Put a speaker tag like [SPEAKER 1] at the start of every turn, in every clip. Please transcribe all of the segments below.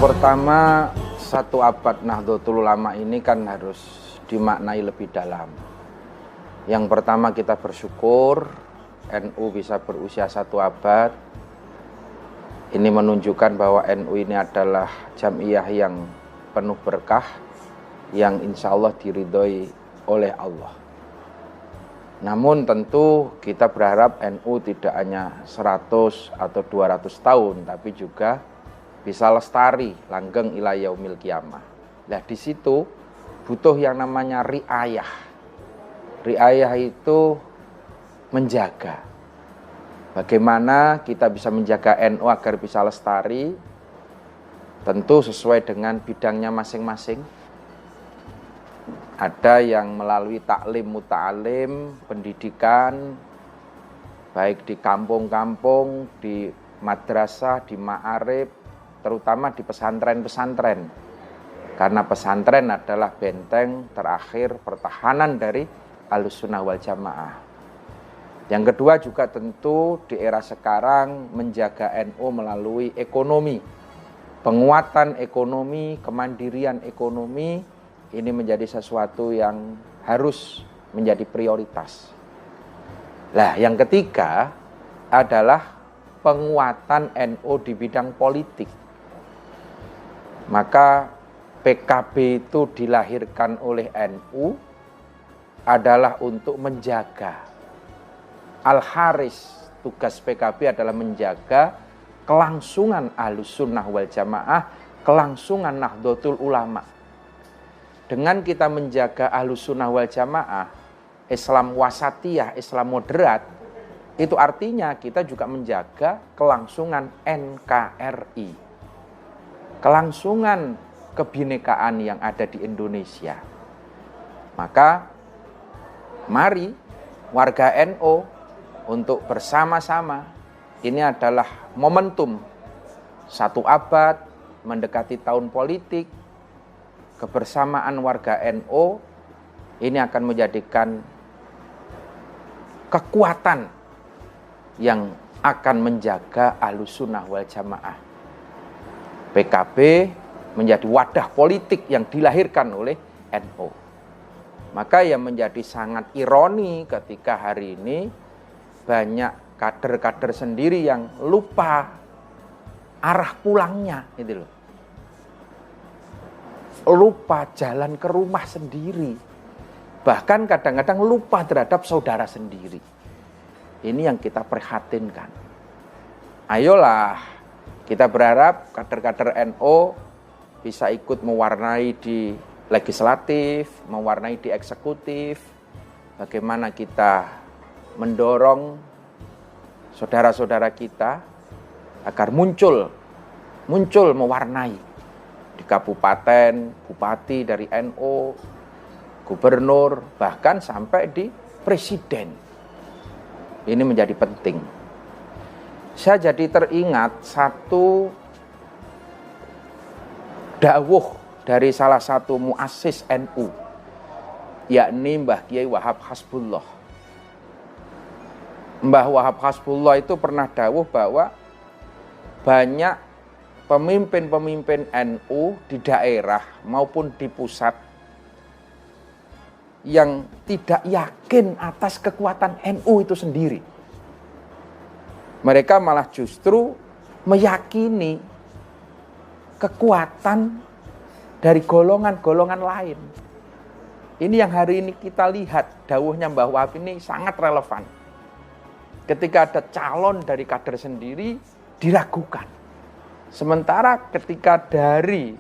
[SPEAKER 1] pertama, satu abad Nahdlatul Ulama ini kan harus dimaknai lebih dalam. Yang pertama, kita bersyukur NU bisa berusia satu abad. Ini menunjukkan bahwa NU ini adalah jamiah yang penuh berkah, yang insya Allah diridhoi oleh Allah. Namun tentu kita berharap NU tidak hanya 100 atau 200 tahun, tapi juga bisa lestari, langgeng ila yaumil qiyamah. Nah, di situ butuh yang namanya riayah. Riayah itu menjaga. Bagaimana kita bisa menjaga NU agar bisa lestari? Tentu sesuai dengan bidangnya masing-masing. Ada yang melalui taklim muta'alim, pendidikan, baik di kampung-kampung, di madrasah, di ma'arif, terutama di pesantren-pesantren. Karena pesantren adalah benteng terakhir pertahanan dari Ahlussunnah wal Jamaah. Yang kedua juga tentu di era sekarang menjaga NU melalui ekonomi. Penguatan ekonomi, kemandirian ekonomi, ini menjadi sesuatu yang harus menjadi prioritas. Nah, yang ketiga adalah penguatan NU di bidang politik. Maka PKB itu dilahirkan oleh NU adalah untuk menjaga. Al-Haris, tugas PKB adalah menjaga kelangsungan Ahlussunnah wal Jamaah, kelangsungan Nahdlatul Ulama. Dengan kita menjaga Ahlussunnah wal Jamaah, Islam wasatiyah, Islam moderat, itu artinya kita juga menjaga kelangsungan NKRI. Kelangsungan kebinekaan yang ada di Indonesia. Maka mari warga NU untuk bersama-sama, ini adalah momentum satu abad mendekati tahun politik, kebersamaan warga NU ini akan menjadikan kekuatan yang akan menjaga Ahlussunnah wal Jamaah. PKB menjadi wadah politik yang dilahirkan oleh NU. Maka yang menjadi sangat ironi ketika hari ini banyak kader-kader sendiri yang lupa arah pulangnya, gitu loh. Lupa jalan ke rumah sendiri. Bahkan kadang-kadang lupa terhadap saudara sendiri. Ini yang kita prihatinkan. Ayolah, kita berharap kader-kader NU bisa ikut mewarnai di legislatif, mewarnai di eksekutif. Bagaimana kita mendorong saudara-saudara kita agar muncul mewarnai di kabupaten, bupati dari NU, gubernur, bahkan sampai di presiden. Ini menjadi penting. Saya jadi teringat satu dawuh dari salah satu muassis NU, yakni Mbah Kiai Wahab Hasbullah. Mbah Wahab Hasbullah itu pernah dawuh bahwa banyak pemimpin-pemimpin NU di daerah maupun di pusat yang tidak yakin atas kekuatan NU itu sendiri. Mereka malah justru meyakini kekuatan dari golongan-golongan lain. Ini yang hari ini kita lihat, dawuhnya Mbah Wahab ini sangat relevan. Ketika ada calon dari kader sendiri diragukan. Sementara ketika dari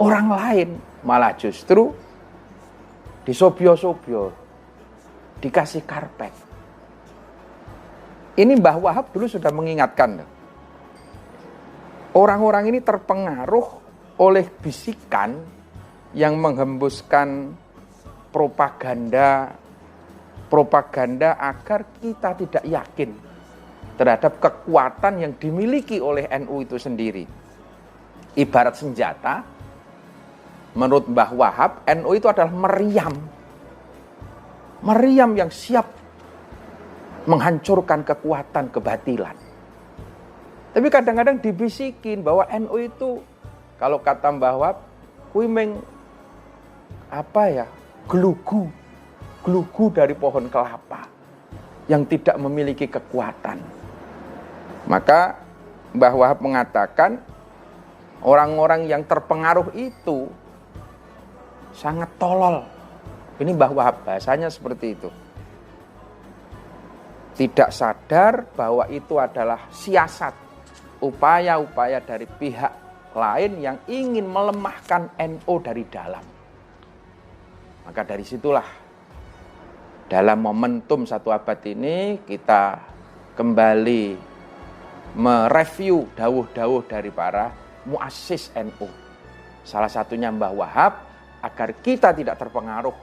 [SPEAKER 1] orang lain malah justru disobyo-sobyo, dikasih karpet. Ini Mbah Wahab dulu sudah mengingatkan. Orang-orang ini terpengaruh oleh bisikan yang menghembuskan propaganda agar kita tidak yakin terhadap kekuatan yang dimiliki oleh NU itu sendiri. Ibarat senjata, menurut Mbah Wahab, NU itu adalah meriam. Meriam yang siap menghancurkan kekuatan kebatilan. Tapi kadang-kadang dibisikin bahwa NU itu Kalau kata Mbah Wahab, kuwi meng apa ya? Gelugu dari pohon kelapa yang tidak memiliki kekuatan. Maka Mbah Wahab mengatakan orang-orang yang terpengaruh itu sangat tolol. Ini Mbah Wahab bahasanya seperti itu. Tidak sadar bahwa itu adalah siasat, upaya-upaya dari pihak lain yang ingin melemahkan NU dari dalam. Maka dari situlah dalam momentum 1 abad ini kita kembali mereview dawuh-dawuh dari para muassis NU. Salah satunya Mbah Wahab, agar kita tidak terpengaruh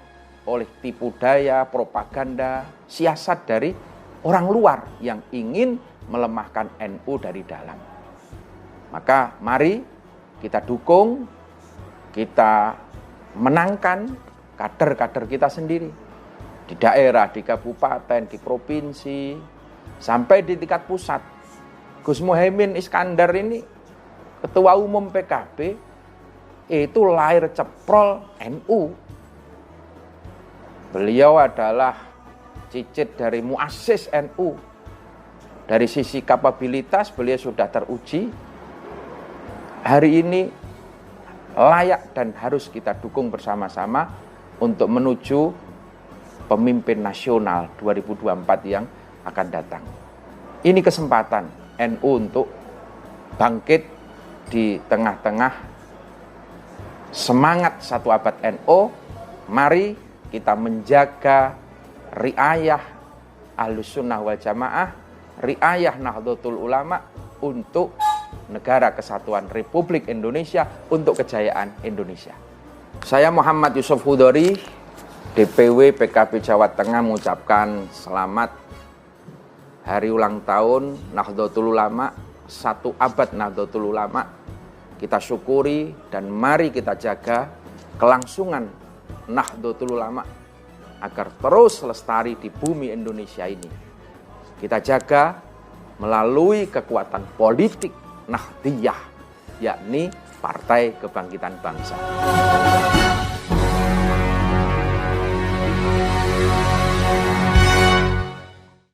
[SPEAKER 1] oleh tipu daya, propaganda, siasat dari orang luar yang ingin melemahkan NU dari dalam. Maka mari kita dukung, kita menangkan kader-kader kita sendiri. Di daerah, di kabupaten, di provinsi, sampai di tingkat pusat. Gus Muhaimin Iskandar ini, Ketua Umum PKB, itu lahir ceprol NU. Beliau adalah cicit dari muassis NU. Dari sisi kapabilitas beliau sudah teruji. Hari ini layak dan harus kita dukung bersama-sama untuk menuju pemimpin nasional 2024 yang akan datang. Ini kesempatan NU untuk bangkit di tengah-tengah semangat 1 abad NU. Mari kita menjaga riayah Ahlus Sunnah wal Jamaah, riayah Nahdlatul Ulama untuk Negara Kesatuan Republik Indonesia, untuk kejayaan Indonesia. Saya Muhammad Yusuf Hudori, DPW PKB Jawa Tengah, mengucapkan selamat hari ulang tahun Nahdlatul Ulama, 1 abad Nahdlatul Ulama. Kita syukuri dan mari kita jaga kelangsungan Nahdlatul Ulama agar terus lestari di bumi Indonesia ini. Kita jaga melalui kekuatan politik Nahdliyah, yakni Partai Kebangkitan Bangsa.